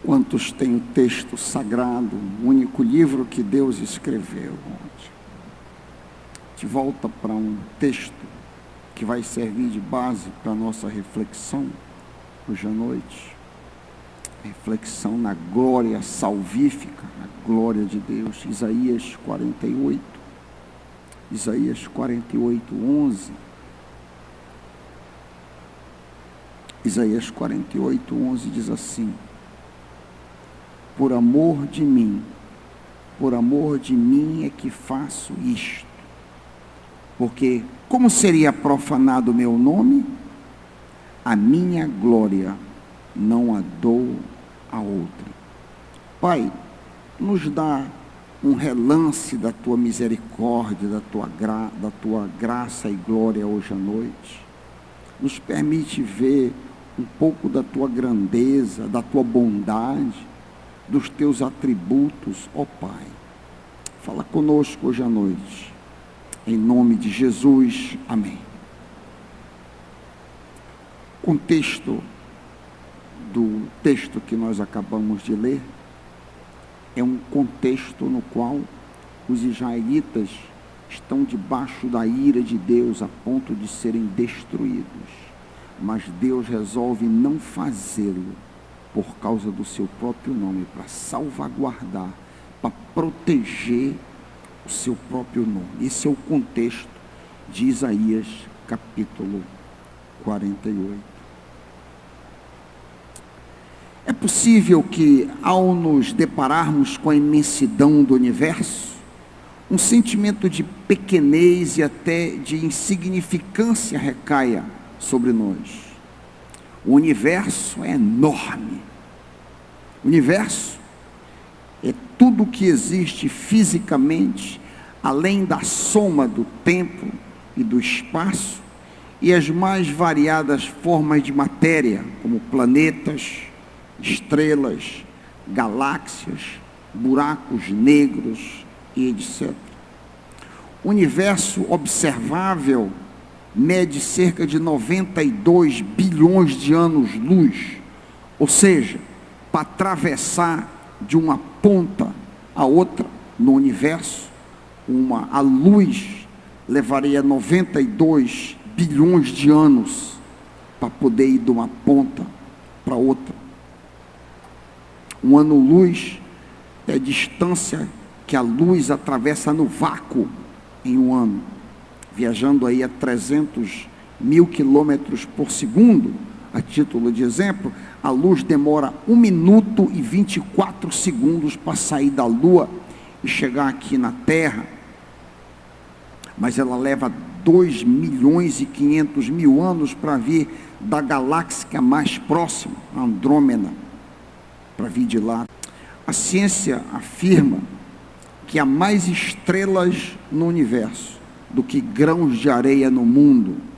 Quantos têm o texto sagrado, o único livro que Deus escreveu? De volta para um texto que vai servir de base para a nossa reflexão hoje à noite. Reflexão na glória salvífica, na glória de Deus. Isaías 48. Isaías 48, 11. Isaías 48, 11 diz assim: por amor de mim é que faço isto, porque como seria profanado o meu nome? A minha glória não a dou a outra. Pai, nos dá um relance da tua misericórdia, da tua graça e glória hoje à noite. Nos permite ver um pouco da tua grandeza, da tua bondade, dos teus atributos, ó Pai. Fala conosco hoje à noite, em nome de Jesus, amém. O contexto do texto que nós acabamos de ler é um contexto no qual os israelitas estão debaixo da ira de Deus a ponto de serem destruídos, mas Deus resolve não fazê-lo por causa do seu próprio nome, para salvaguardar, para proteger o seu próprio nome. Esse é o contexto de Isaías capítulo 48. É possível que, ao nos depararmos com a imensidão do universo, um sentimento de pequenez e até de insignificância recaia sobre nós. O universo é enorme. O universo é tudo que existe fisicamente, além da soma do tempo e do espaço, e as mais variadas formas de matéria, como planetas, estrelas, galáxias, buracos negros e etc. O universo observável mede cerca de 92 bilhões de anos-luz, ou seja, para atravessar de uma ponta a outra no universo, a luz levaria 92 bilhões de anos para poder ir de uma ponta para outra. Um ano-luz é a distância que a luz atravessa no vácuo em um ano, viajando aí a 300 mil quilômetros por segundo. A título de exemplo, a luz demora 1 minuto e 24 segundos para sair da Lua e chegar aqui na Terra, mas ela leva 2 milhões e 500 mil anos para vir da galáxia mais próxima, a Andrômeda, para vir de lá. A ciência afirma que há mais estrelas no universo do que grãos de areia no mundo.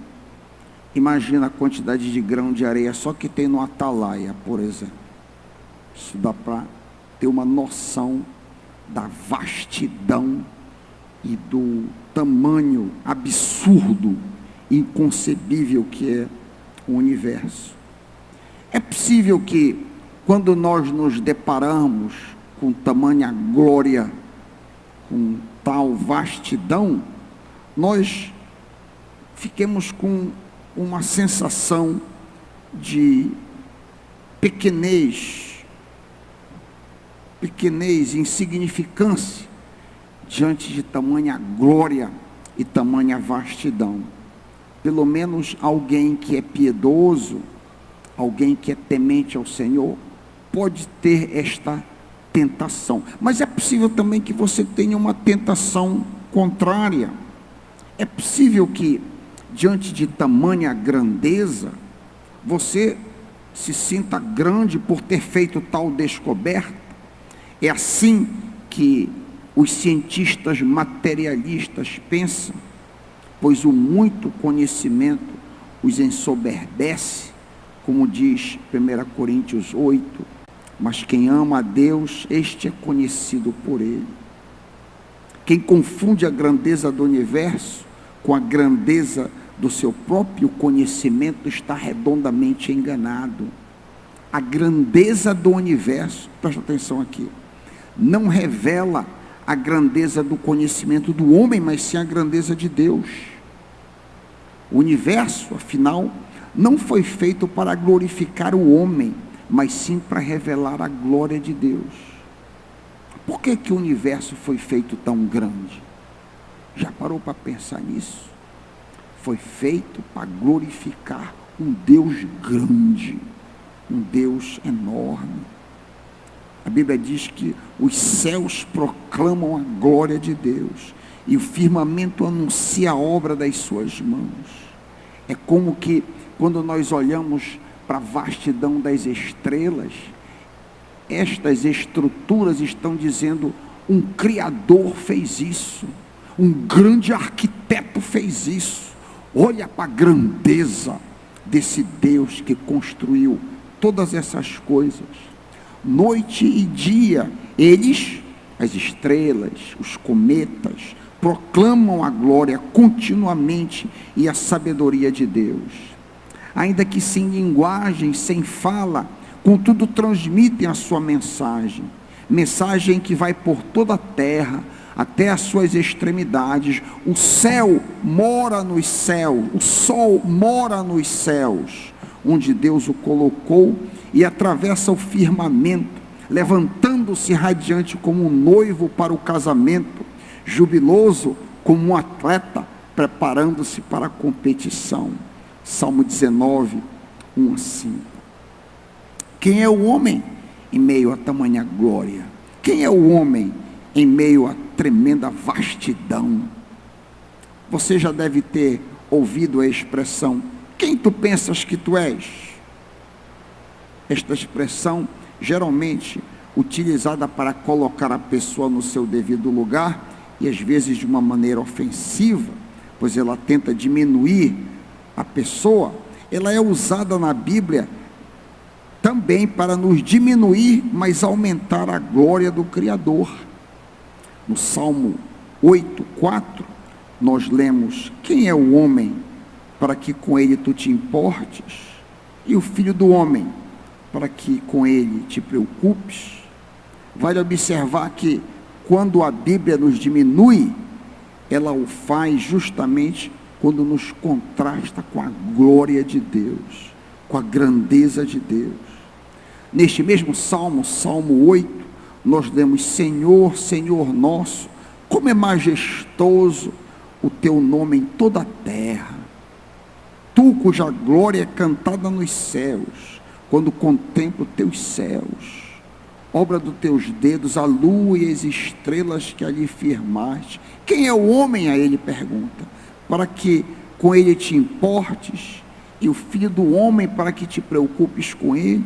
Imagina a quantidade de grão de areia só que tem no Atalaia, por exemplo. Isso dá para ter uma noção da vastidão e do tamanho absurdo, inconcebível que é o universo. É possível que, quando nós nos deparamos com tamanha glória, com tal vastidão, nós fiquemos com uma sensação de pequenez, insignificância, diante de tamanha glória e tamanha vastidão. Pelo menos alguém que é piedoso, alguém que é temente ao Senhor, pode ter esta tentação. Mas é possível também que você tenha uma tentação contrária. É possível que, diante de tamanha grandeza, você se sinta grande por ter feito tal descoberta. É assim que os cientistas materialistas pensam, pois o muito conhecimento os ensoberbece, como diz 1 Coríntios 8, mas quem ama a Deus, este é conhecido por Ele. Quem confunde a grandeza do universo com a grandeza do seu próprio conhecimento está redondamente enganado. A grandeza do universo, presta atenção aqui, não revela a grandeza do conhecimento do homem, mas sim a grandeza de Deus. O universo, afinal, não foi feito para glorificar o homem, mas sim para revelar a glória de Deus. Por que que o universo foi feito tão grande? Já parou para pensar nisso? Foi feito para glorificar um Deus grande, um Deus enorme. A Bíblia diz que os céus proclamam a glória de Deus e o firmamento anuncia a obra das suas mãos. É como que quando nós olhamos para a vastidão das estrelas, estas estruturas estão dizendo: um Criador fez isso, um grande arquiteto fez isso. Olha para a grandeza desse Deus que construiu todas essas coisas. Noite e dia, eles, as estrelas, os cometas, proclamam a glória continuamente e a sabedoria de Deus. Ainda que sem linguagem, sem fala, contudo transmitem a sua mensagem. Mensagem que vai por toda a terra, até as suas extremidades. O céu mora nos céus, o sol mora nos céus, onde Deus o colocou, e atravessa o firmamento, levantando-se radiante como um noivo para o casamento, jubiloso como um atleta, preparando-se para a competição. Salmo 19, 1 a 5. Quem é o homem em meio a tamanha glória? Quem é o homem em meio a tremenda vastidão? Você já deve ter ouvido a expressão: quem tu pensas que tu és? Esta expressão, geralmente utilizada para colocar a pessoa no seu devido lugar, e às vezes de uma maneira ofensiva, pois ela tenta diminuir a pessoa. Ela é usada na Bíblia também para nos diminuir, mas aumentar a glória do Criador. No Salmo 8:4, nós lemos: quem é o homem para que com ele tu te importes, e o filho do homem para que com ele te preocupes? Vale observar que quando a Bíblia nos diminui, ela o faz justamente quando nos contrasta com a glória de Deus, com a grandeza de Deus. Neste mesmo Salmo, Salmo 8, nós lemos: Senhor, Senhor nosso, como é majestoso o teu nome em toda a terra. Tu, cuja glória é cantada nos céus, quando contemplo teus céus, obra dos teus dedos, a lua e as estrelas que ali firmaste. Quem é o homem? A ele pergunta, para que com ele te importes, e o filho do homem para que te preocupes com ele.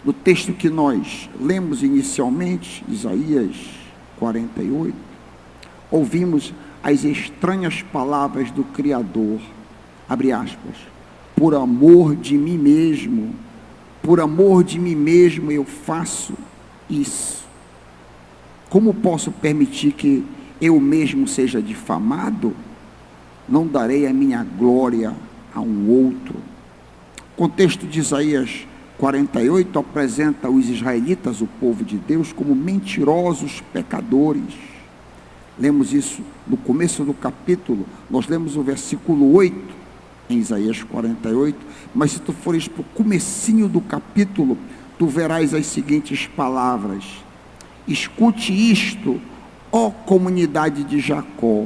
No texto que nós lemos inicialmente, Isaías 48, ouvimos as estranhas palavras do Criador, abre aspas: por amor de mim mesmo, por amor de mim mesmo eu faço isso. Como posso permitir que eu mesmo seja difamado? Não darei a minha glória a um outro. O contexto de Isaías 48 apresenta os israelitas, o povo de Deus, como mentirosos pecadores. Lemos isso no começo do capítulo. Nós lemos o versículo 8 em Isaías 48, mas se tu fores para o comecinho do capítulo, tu verás as seguintes palavras: escute isto, ó comunidade de Jacó,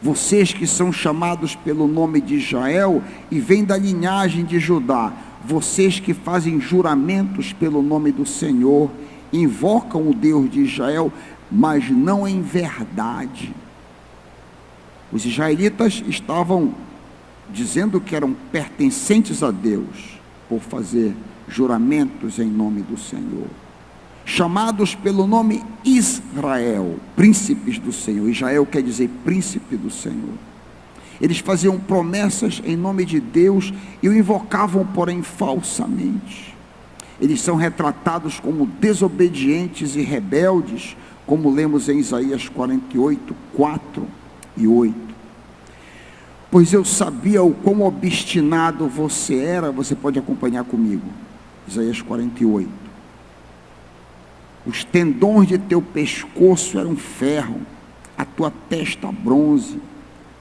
vocês que são chamados pelo nome de Israel e vêm da linhagem de Judá, vocês que fazem juramentos pelo nome do Senhor, invocam o Deus de Israel, mas não em verdade. Os israelitas estavam dizendo que eram pertencentes a Deus por fazer juramentos em nome do Senhor, chamados pelo nome Israel, príncipes do Senhor. Israel quer dizer príncipe do Senhor. Eles faziam promessas em nome de Deus e o invocavam, porém falsamente. Eles são retratados como desobedientes e rebeldes, como lemos em Isaías 48, 4 e 8. Pois eu sabia o quão obstinado você era. Você pode acompanhar comigo. Isaías 48. Os tendões de teu pescoço eram ferro, a tua testa bronze.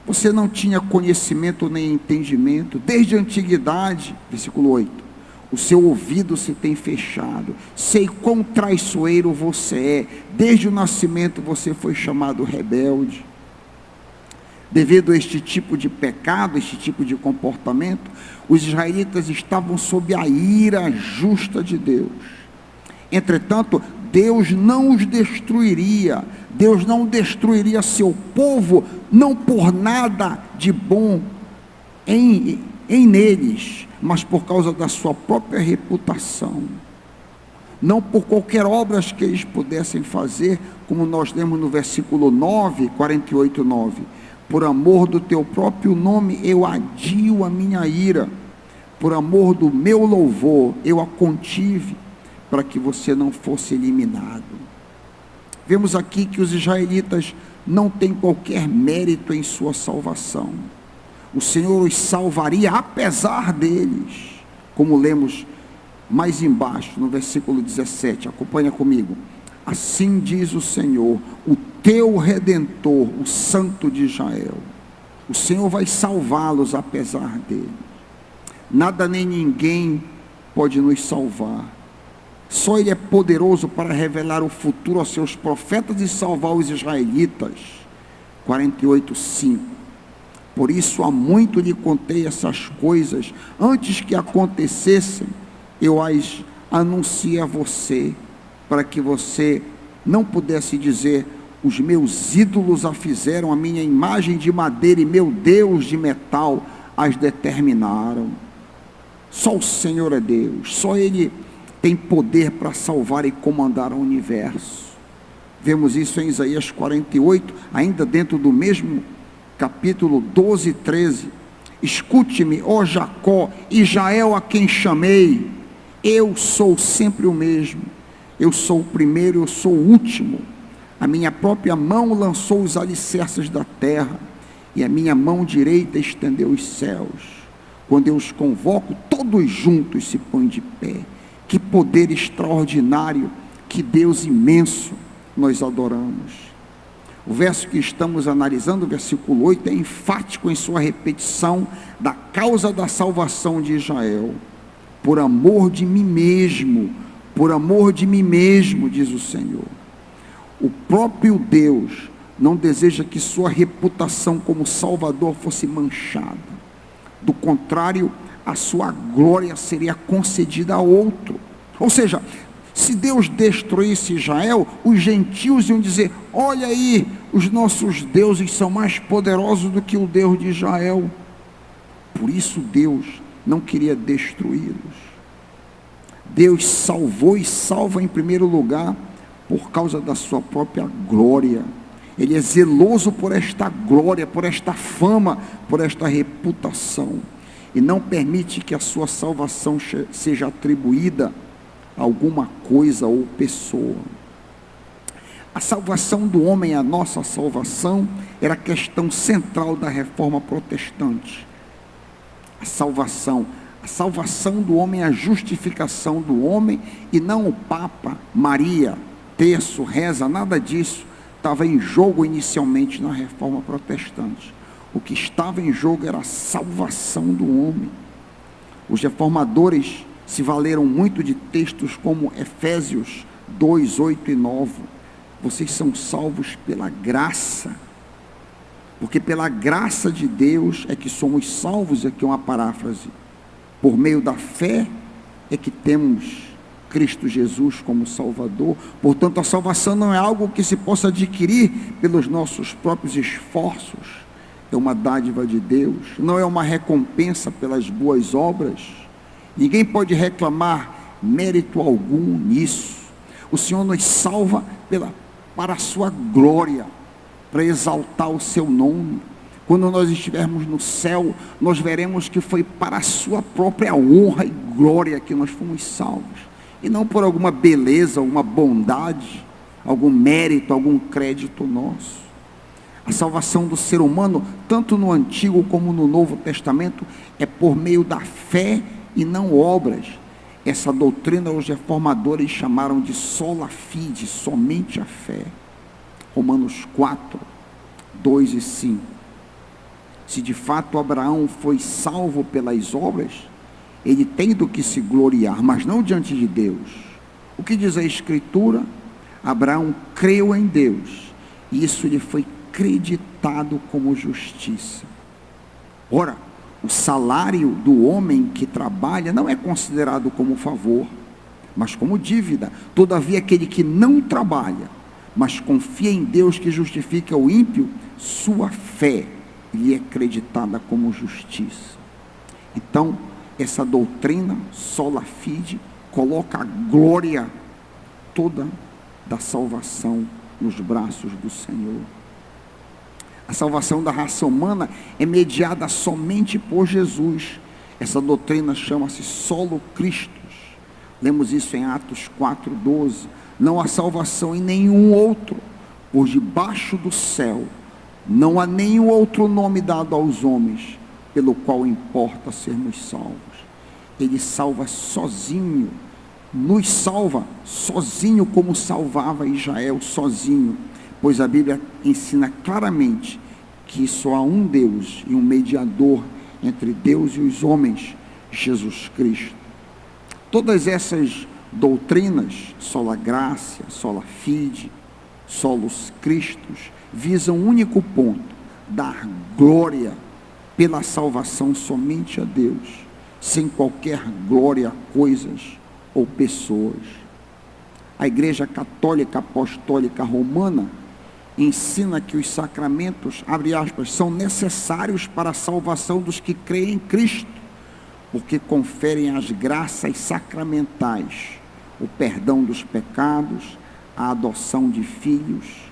Você não tinha conhecimento nem entendimento, desde a antiguidade, versículo 8. O seu ouvido se tem fechado, sei quão traiçoeiro você é, desde o nascimento você foi chamado rebelde. Devido a este tipo de pecado, este tipo de comportamento, os israelitas estavam sob a ira justa de Deus. Entretanto, Deus não os destruiria, Deus não destruiria seu povo, não por nada de bom em neles, mas por causa da sua própria reputação, não por qualquer obra que eles pudessem fazer, como nós lemos no versículo 9, 48, 9, por amor do teu próprio nome eu adio a minha ira, por amor do meu louvor eu a contive, para que você não fosse eliminado. Vemos aqui que os israelitas não têm qualquer mérito em sua salvação. O Senhor os salvaria apesar deles, como lemos mais embaixo no versículo 17, acompanha comigo. Assim diz o Senhor, o teu Redentor, o Santo de Israel. O Senhor vai salvá-los apesar deles. Nada nem ninguém pode nos salvar. Só Ele é poderoso para revelar o futuro aos seus profetas e salvar os israelitas. 48:5. Por isso há muito lhe contei essas coisas, antes que acontecessem, eu as anunciei a você, para que você não pudesse dizer, os meus ídolos a fizeram, a minha imagem de madeira e meu Deus de metal as determinaram. Só o Senhor é Deus, só Ele tem poder para salvar e comandar o universo. Vemos isso em Isaías 48, ainda dentro do mesmo capítulo 12 e 13. Escute-me, ó Jacó, Israel a quem chamei, eu sou sempre o mesmo, eu sou o primeiro, eu sou o último. A minha própria mão lançou os alicerces da terra, e a minha mão direita estendeu os céus. Quando eu os convoco, todos juntos se põem de pé. Que poder extraordinário, que Deus imenso nós adoramos. O verso que estamos analisando, o versículo 8, é enfático em sua repetição da causa da salvação de Israel. Por amor de mim mesmo, diz o Senhor. O próprio Deus não deseja que sua reputação como Salvador fosse manchada. Do contrário, a sua glória seria concedida a outro. Ou seja, se Deus destruísse Israel, os gentios iam dizer, olha aí, os nossos deuses são mais poderosos do que o Deus de Israel. Por isso Deus não queria destruí-los. Deus salvou e salva em primeiro lugar por causa da sua própria glória. Ele é zeloso por esta glória, por esta fama, por esta reputação, e não permite que a sua salvação seja atribuída a alguma coisa ou pessoa. A salvação do homem, a nossa salvação, era a questão central da reforma protestante. A salvação do homem é a justificação do homem, e não o Papa, Maria, terço, reza, nada disso estava em jogo inicialmente na reforma protestante. O que estava em jogo era a salvação do homem. Os reformadores se valeram muito de textos como Efésios 2, 8 e 9. Vocês são salvos pela graça, porque pela graça de Deus é que somos salvos. Aqui é uma paráfrase. Por meio da fé é que temos Cristo Jesus como Salvador. Portanto, a salvação não é algo que se possa adquirir pelos nossos próprios esforços, é uma dádiva de Deus, não é uma recompensa pelas boas obras. Ninguém pode reclamar mérito algum nisso. O Senhor nos salva para a sua glória, para exaltar o seu nome. Quando nós estivermos no céu, nós veremos que foi para a sua própria honra e glória que nós fomos salvos, e não por alguma beleza, alguma bondade, algum mérito, algum crédito nosso. A salvação do ser humano, tanto no Antigo como no Novo Testamento, é por meio da fé e não obras. Essa doutrina os reformadores chamaram de sola fide, somente a fé. Romanos 4, 2 e 5. Se de fato Abraão foi salvo pelas obras, ele tem do que se gloriar, mas não diante de Deus. O que diz a Escritura? Abraão creu em Deus, e isso lhe foi creditado como justiça. Ora, o salário do homem que trabalha não é considerado como favor, mas como dívida. Todavia, aquele que não trabalha, mas confia em Deus que justifica o ímpio, sua fé lhe é creditada como justiça. Então, essa doutrina, sola fide, coloca a glória toda da salvação nos braços do Senhor. A salvação da raça humana é mediada somente por Jesus. Essa doutrina chama-se solo Christus. Lemos isso em Atos 4:12. Não há salvação em nenhum outro, por debaixo do céu não há nenhum outro nome dado aos homens, pelo qual importa sermos salvos. Ele salva sozinho, nos salva sozinho, como salvava Israel sozinho, pois a Bíblia ensina claramente que só há um Deus e um mediador entre Deus e os homens, Jesus Cristo. Todas essas doutrinas, sola gratia, sola fide, solos Christus, visam um único ponto: dar glória pela salvação somente a Deus, sem qualquer glória a coisas ou pessoas. A Igreja Católica Apostólica Romana ensina que os sacramentos, abre aspas, são necessários para a salvação dos que creem em Cristo, porque conferem as graças sacramentais, o perdão dos pecados, a adoção de filhos,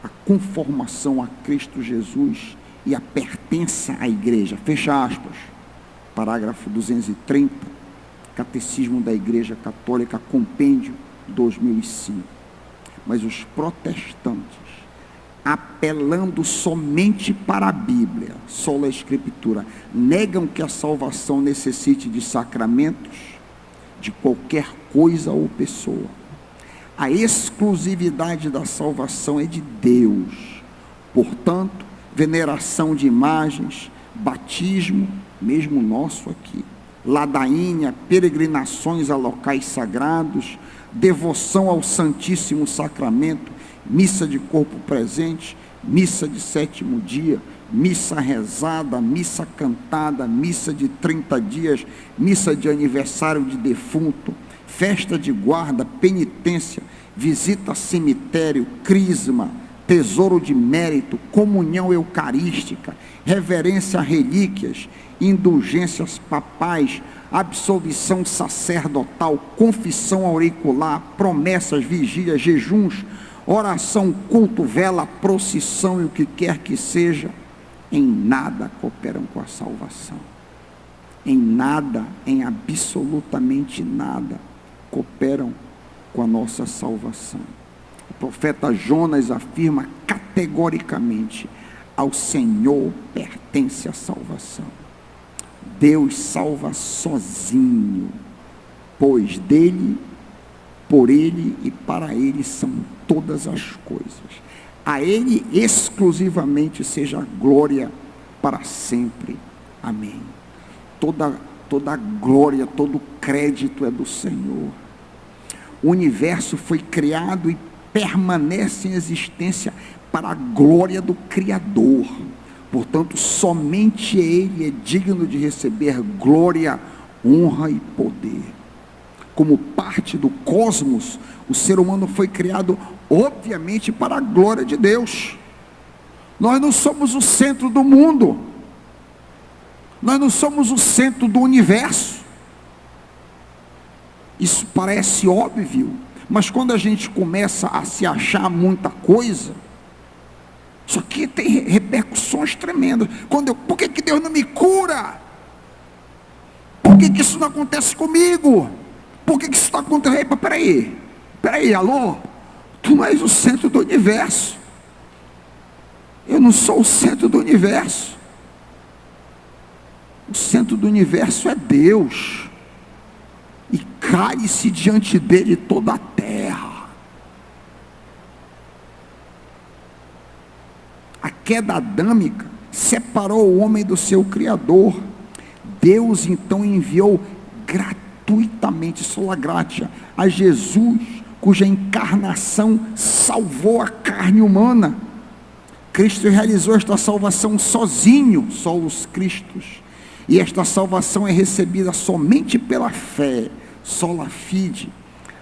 a conformação a Cristo Jesus e a pertença à igreja. Fecha aspas. Parágrafo 230, Catecismo da Igreja Católica, Compêndio 2005. Mas os protestantes, apelando somente para a Bíblia, sola Escritura, negam que a salvação necessite de sacramentos, de qualquer coisa ou pessoa. A exclusividade da salvação é de Deus. Portanto, veneração de imagens, batismo, mesmo nosso aqui, ladainha, peregrinações a locais sagrados, devoção ao Santíssimo Sacramento, missa de corpo presente, missa de sétimo dia, missa rezada, missa cantada, missa de 30 dias, missa de aniversário de defunto, festa de guarda, penitência, visita a cemitério, crisma, tesouro de mérito, comunhão eucarística, reverência a relíquias, indulgências papais, absolvição sacerdotal, confissão auricular, promessas, vigílias, jejuns, oração, culto, vela, procissão e o que quer que seja, em nada cooperam com a salvação. Em nada, em absolutamente nada, cooperam com a nossa salvação. O profeta Jonas afirma categoricamente: ao Senhor pertence a salvação. Deus salva sozinho, pois dele, por ele e para ele são todas as coisas. A ele exclusivamente seja a glória para sempre. Amém. Toda glória, todo crédito é do Senhor. O universo foi criado e permanece em existência para a glória do Criador. Portanto, somente Ele é digno de receber glória, honra e poder. Como parte do cosmos, o ser humano foi criado, obviamente, para a glória de Deus. Nós não somos o centro do mundo. Nós não somos o centro do universo. Isso parece óbvio, mas quando a gente começa a se achar muita coisa, isso aqui tem repercussões tremendas. Por que Deus não me cura? Por que isso não acontece comigo? Por que isso está acontecendo? Peraí, alô? Tu não és o centro do universo. Eu não sou o centro do universo. O centro do universo é Deus. E cale-se diante dele toda a terra. A queda adâmica separou o homem do seu Criador. Deus então enviou gratuitamente, sola gratia, a Jesus, cuja encarnação salvou a carne humana. Cristo realizou esta salvação sozinho, solos Cristos, e esta salvação é recebida somente pela fé, sola fide,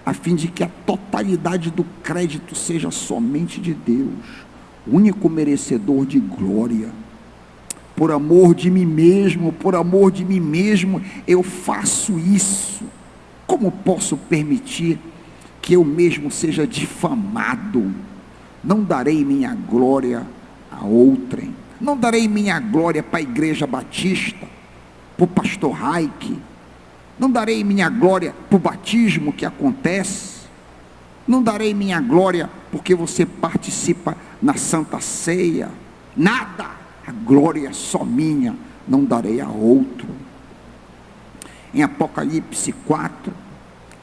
a fim de que a totalidade do crédito seja somente de Deus, o único merecedor de glória. Por amor de mim mesmo, eu faço isso. Como posso permitir que eu mesmo seja difamado? Não darei minha glória a outrem, não darei minha glória para a Igreja Batista, para o pastor Raik, não darei minha glória para o batismo que acontece, não darei minha glória porque você participa na Santa Ceia, nada, a glória é só minha, não darei a outro. Em Apocalipse 4,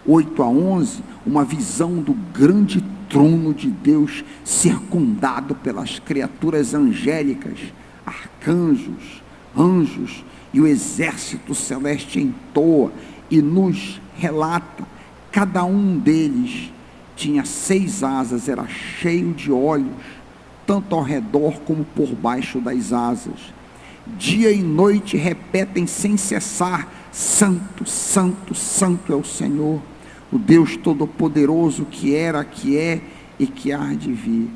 8 a 11, uma visão do grande trono de Deus, circundado pelas criaturas angélicas, arcanjos, anjos, e o exército celeste entoa, e nos relata, cada um deles tinha 6 asas, era cheio de olhos, tanto ao redor como por baixo das asas. Dia e noite repetem sem cessar: santo, santo, santo é o Senhor, o Deus Todo-Poderoso, que era, que é e que há de vir.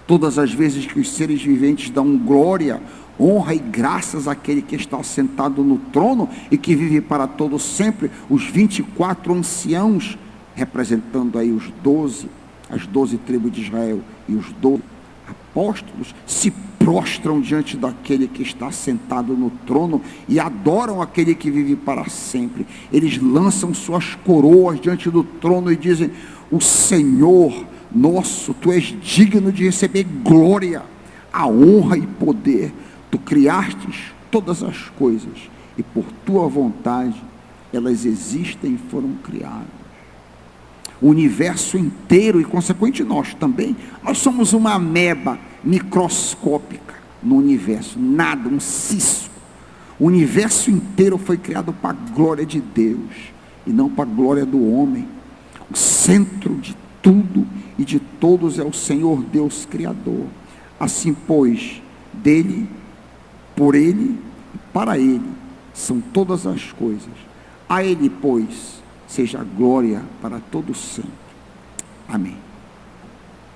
Todas as vezes que os seres viventes dão glória, honra e graças àquele que está sentado no trono e que vive para todo sempre, os 24 anciãos, representando aí as 12 tribos de Israel e os 12 apóstolos, se prostram diante daquele que está sentado no trono e adoram aquele que vive para sempre. Eles lançam suas coroas diante do trono e dizem: o Senhor nosso, tu és digno de receber glória, a honra e poder. Tu criastes todas as coisas e por tua vontade elas existem e foram criadas. O universo inteiro, e consequente nós também, nós somos uma ameba microscópica no universo, nada, um cisco. O universo inteiro foi criado para a glória de Deus e não para a glória do homem. O centro de tudo e de todos é o Senhor Deus Criador. Assim, pois, dele, por ele e para ele são todas as coisas. A ele, pois, seja a glória para todo sempre. Amém.